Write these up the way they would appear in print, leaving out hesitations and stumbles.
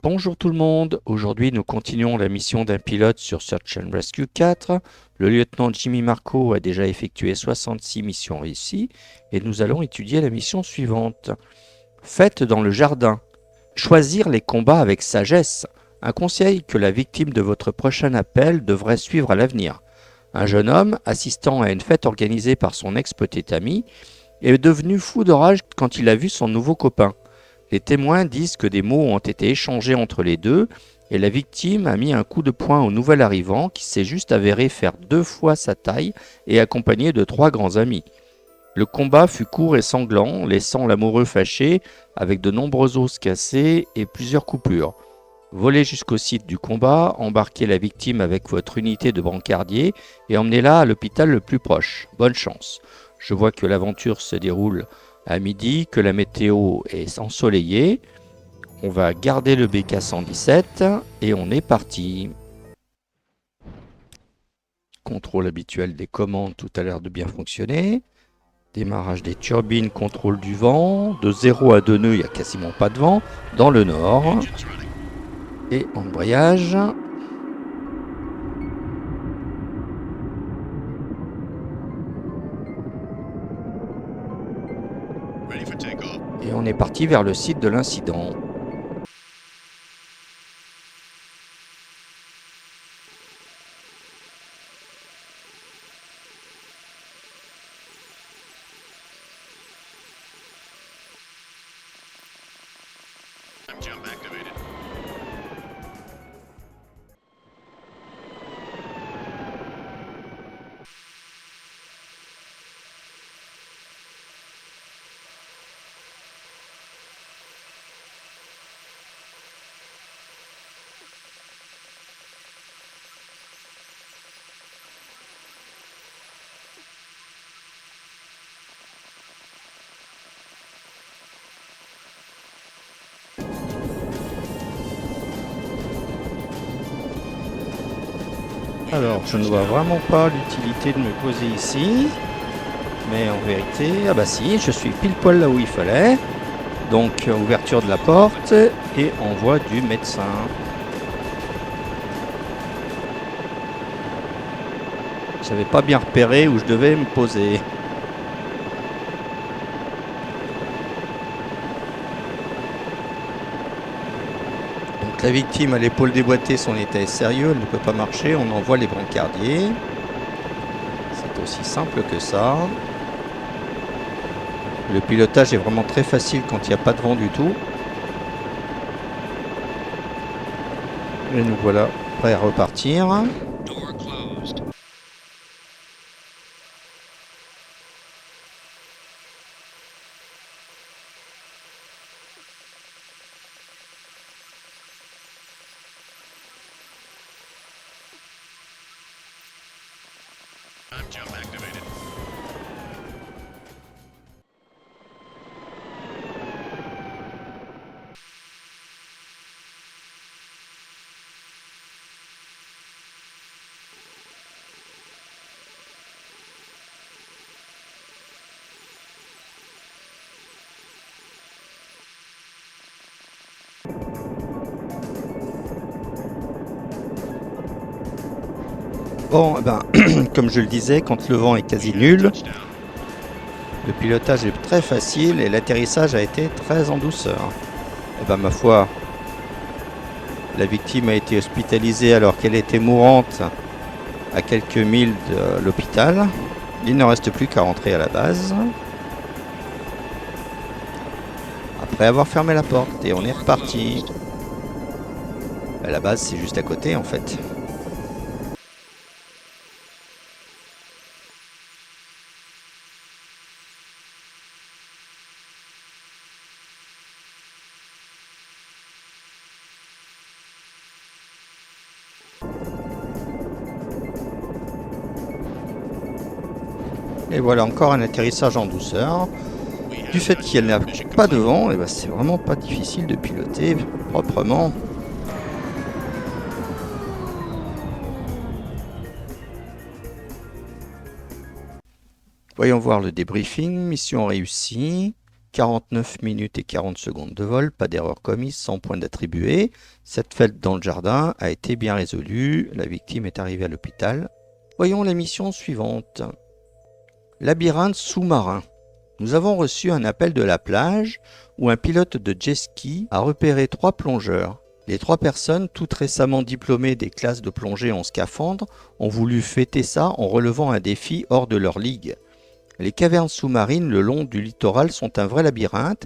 Bonjour tout le monde, aujourd'hui nous continuons la mission d'un pilote sur Search and Rescue 4. Le lieutenant Jimmy Marco a déjà effectué 66 missions réussies et nous allons étudier la mission suivante. Faites dans le jardin. Choisir les combats avec sagesse. Un conseil que la victime de votre prochain appel devrait suivre à l'avenir. Un jeune homme, assistant à une fête organisée par son ex-petit ami, est devenu fou de rage quand il a vu son nouveau copain. Les témoins disent que des mots ont été échangés entre les deux et la victime a mis un coup de poing au nouvel arrivant qui s'est juste avéré faire 2 fois sa taille et accompagné de 3 grands amis. Le combat fut court et sanglant, laissant l'amoureux fâché avec de nombreux os cassés et plusieurs coupures. Volez jusqu'au site du combat, embarquez la victime avec votre unité de brancardier et emmenez-la à l'hôpital le plus proche. Bonne chance. Je vois que l'aventure se déroule à midi, que la météo est ensoleillée. On va garder le BK117 et on est parti. Contrôle habituel des commandes, tout a l'air de bien fonctionner. Démarrage des turbines, contrôle du vent. De 0 à 2 nœuds, il n'y a quasiment pas de vent. Dans le nord. Et embrayage. Et on est parti vers le site de l'incident. Alors, je ne vois vraiment pas l'utilité de me poser ici. Mais en vérité, ah bah si, je suis pile poil là où il fallait. Donc, ouverture de la porte et envoi du médecin. Je n'avais pas bien repéré où je devais me poser. Donc la victime à l'épaule déboîtée, son état est sérieux, elle ne peut pas marcher, on envoie les brancardiers. C'est aussi simple que ça. Le pilotage est vraiment très facile quand il n'y a pas de vent du tout. Et nous voilà prêts à repartir. Bon, comme je le disais, quand le vent est quasi nul, le pilotage est très facile et l'atterrissage a été très en douceur. Ma foi, la victime a été hospitalisée alors qu'elle était mourante à quelques milles de l'hôpital. Il ne reste plus qu'à rentrer à la base. Après avoir fermé la porte, et on est reparti. La base, c'est juste à côté en fait. Et voilà encore un atterrissage en douceur. Du fait qu'il n'y a pas de vent, c'est vraiment pas difficile de piloter proprement. Voyons voir le débriefing. Mission réussie. 49 minutes et 40 secondes de vol, pas d'erreur commise, 100 points d'attribués. Cette fête dans le jardin a été bien résolue. La victime est arrivée à l'hôpital. Voyons la mission suivante. Labyrinthe sous-marin. Nous avons reçu un appel de la plage où un pilote de jet ski a repéré 3 plongeurs. Les 3 personnes, toutes récemment diplômées des classes de plongée en scaphandre, ont voulu fêter ça en relevant un défi hors de leur ligue. Les cavernes sous-marines le long du littoral sont un vrai labyrinthe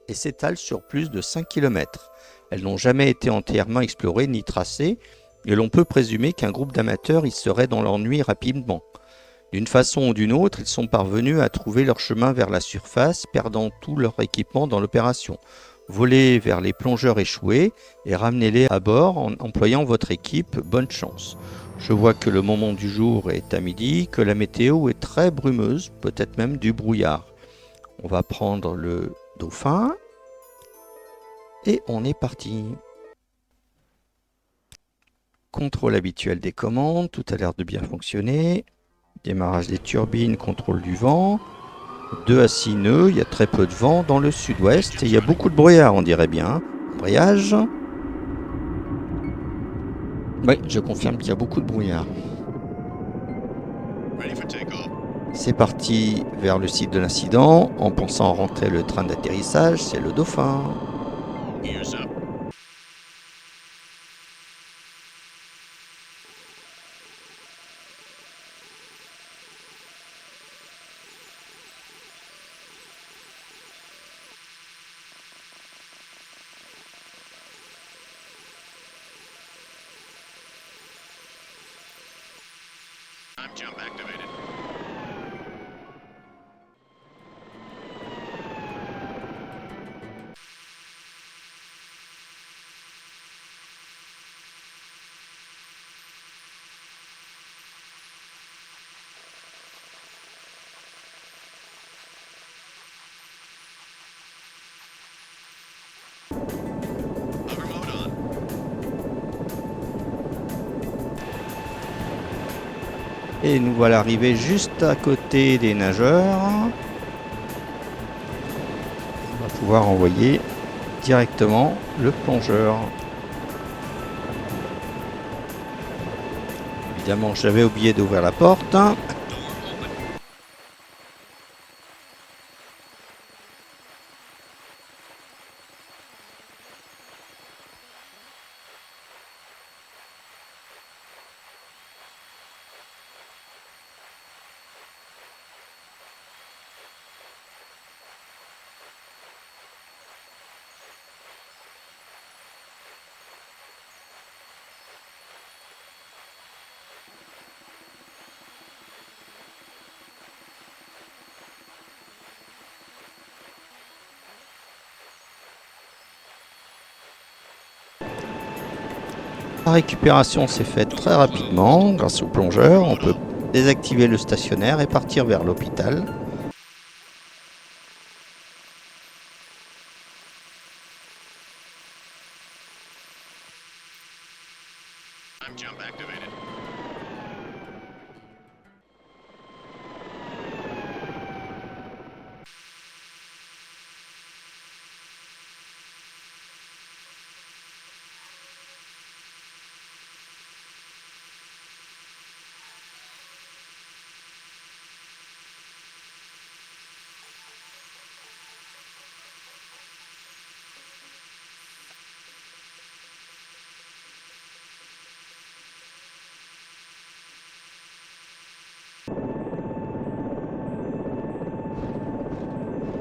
et s'étalent sur plus de 5 km. Elles n'ont jamais été entièrement explorées ni tracées et l'on peut présumer qu'un groupe d'amateurs y serait dans l'ennui rapidement. D'une façon ou d'une autre, ils sont parvenus à trouver leur chemin vers la surface, perdant tout leur équipement dans l'opération. Volez vers les plongeurs échoués et ramenez-les à bord en employant votre équipe. Bonne chance. Je vois que le moment du jour est à midi, que la météo est très brumeuse, peut-être même du brouillard. On va prendre le dauphin et on est parti. Contrôle habituel des commandes, tout a l'air de bien fonctionner. Démarrage des turbines, contrôle du vent. 2 à 6 nœuds, il y a très peu de vent dans le sud-ouest et il y a beaucoup de brouillard, on dirait bien. Embrayage. Oui, je confirme qu'il y a beaucoup de brouillard. C'est parti vers le site de l'incident en pensant rentrer le train d'atterrissage, c'est le Dauphin. Jump activated. Hover mode on. Et nous voilà arrivés juste à côté des nageurs. On va pouvoir envoyer directement le plongeur. Évidemment, j'avais oublié d'ouvrir la porte. La récupération s'est faite très rapidement grâce au plongeur. On peut désactiver le stationnaire et partir vers l'hôpital. Jump activated.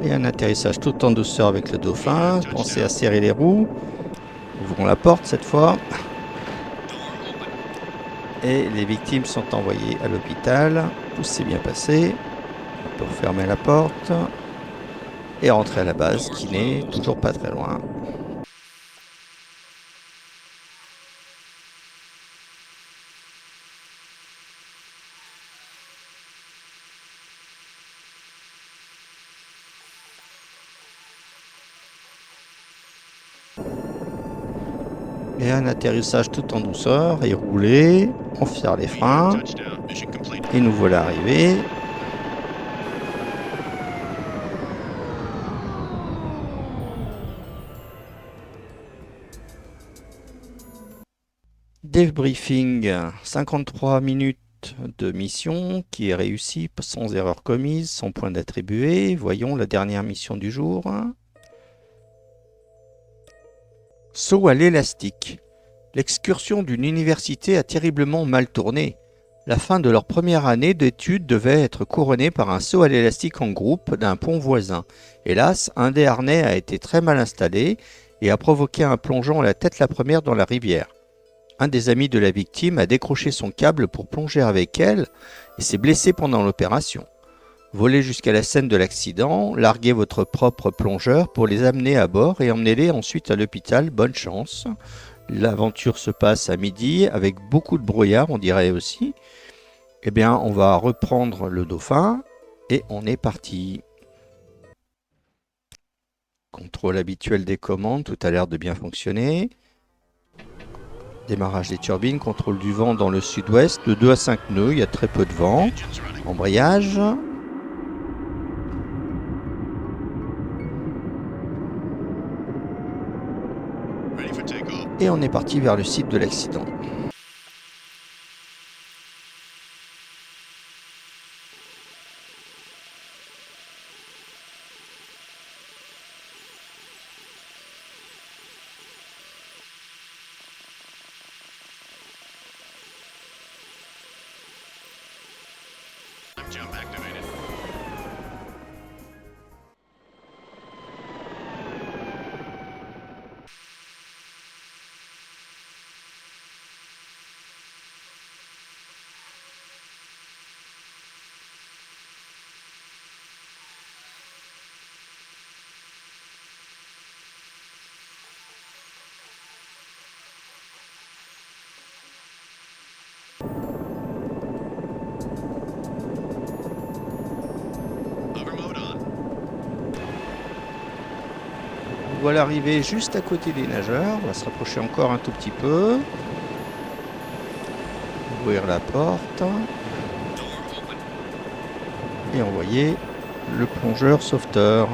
Et un atterrissage tout en douceur avec le Dauphin. Pensez à serrer les roues. Ouvrons la porte cette fois. Et les victimes sont envoyées à l'hôpital. Tout s'est bien passé. On peut refermer la porte. Et rentrer à la base qui n'est toujours pas très loin. Et un atterrissage tout en douceur et rouler. On ferme les freins. Touchdown. Mission complete. Et nous voilà arrivés. Debriefing, 53 minutes de mission qui est réussie sans erreur commise, sans point d'attribué. Voyons la dernière mission du jour. Saut à l'élastique. L'excursion d'une université a terriblement mal tourné. La fin de leur première année d'études devait être couronnée par un saut à l'élastique en groupe d'un pont voisin. Hélas, un des harnais a été très mal installé et a provoqué un plongeon la tête la première dans la rivière. Un des amis de la victime a décroché son câble pour plonger avec elle et s'est blessé pendant l'opération. Volez jusqu'à la scène de l'accident, larguez votre propre plongeur pour les amener à bord et emmenez-les ensuite à l'hôpital. Bonne chance. L'aventure se passe à midi avec beaucoup de brouillard, on dirait aussi. Eh bien, on va reprendre le dauphin et on est parti. Contrôle habituel des commandes, tout a l'air de bien fonctionner. Démarrage des turbines, contrôle du vent dans le sud-ouest, de 2 à 5 nœuds, il y a très peu de vent. Engines running. Embrayage. Ready for takeoff. Et on est parti vers le site de l'accident. Time jump activated. Hover mode on. Voilà arrivé juste à côté des nageurs. On va se rapprocher encore un tout petit peu. Ouvrir la porte. Et envoyer le plongeur sauveteur.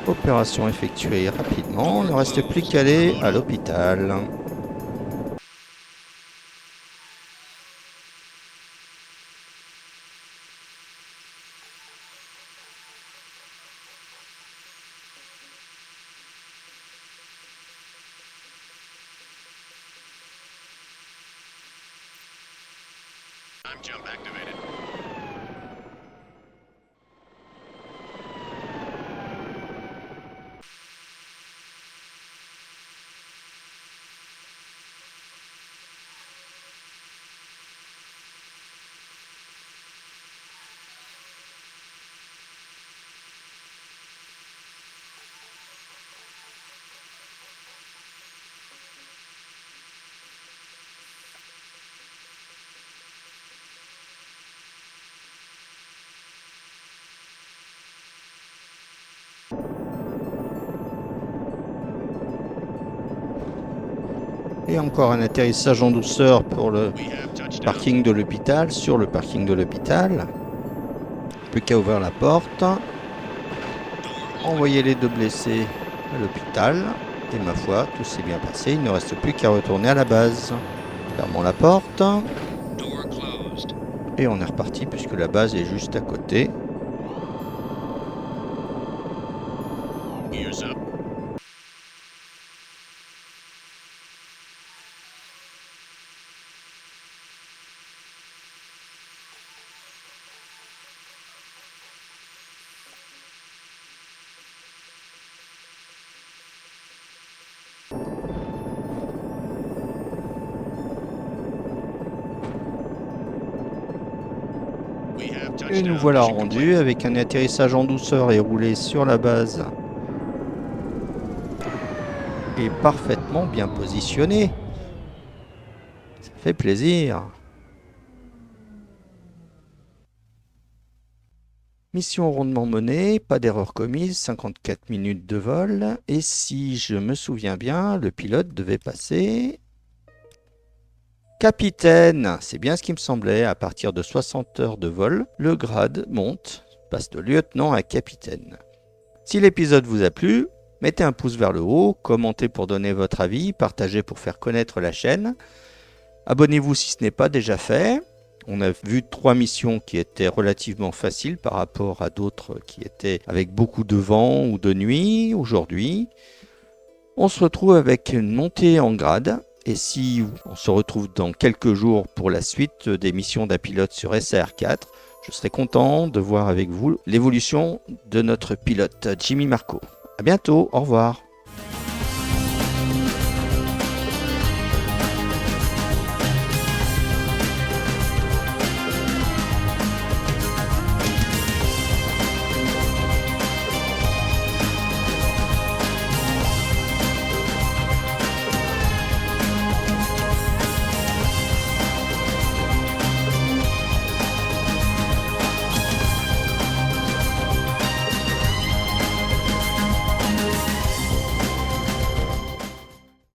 Opération effectuée rapidement. Il ne reste plus qu'à aller à l'hôpital. Time jump activated. Et encore un atterrissage en douceur pour le We have touchdown. parking de l'hôpital, sur le parking de l'hôpital. Plus qu'à ouvrir la porte. Envoyer les 2 blessés à l'hôpital. Et ma foi, tout s'est bien passé. Il ne reste plus qu'à retourner à la base. Fermons la porte. Door closed. Et on est reparti puisque la base est juste à côté. Gears up. We have touchdown. Et nous voilà Mission rendus complete. avec un atterrissage en douceur et roulé sur la base. Et parfaitement bien positionné. Ça fait plaisir. Mission rondement menée, pas d'erreur commise, 54 minutes de vol. Et si je me souviens bien, le pilote devait passer capitaine. C'est bien ce qui me semblait. À partir de 60 heures de vol, le grade monte, passe de lieutenant à capitaine. Si l'épisode vous a plu, mettez un pouce vers le haut, commentez pour donner votre avis, partagez pour faire connaître la chaîne. Abonnez-vous si ce n'est pas déjà fait. On a vu 3 missions qui étaient relativement faciles par rapport à d'autres qui étaient avec beaucoup de vent ou de nuit aujourd'hui. On se retrouve avec une montée en grade. Et si on se retrouve dans quelques jours pour la suite des missions d'un pilote sur SAR4, je serai content de voir avec vous l'évolution de notre pilote Jimmy Marco. À bientôt, au revoir.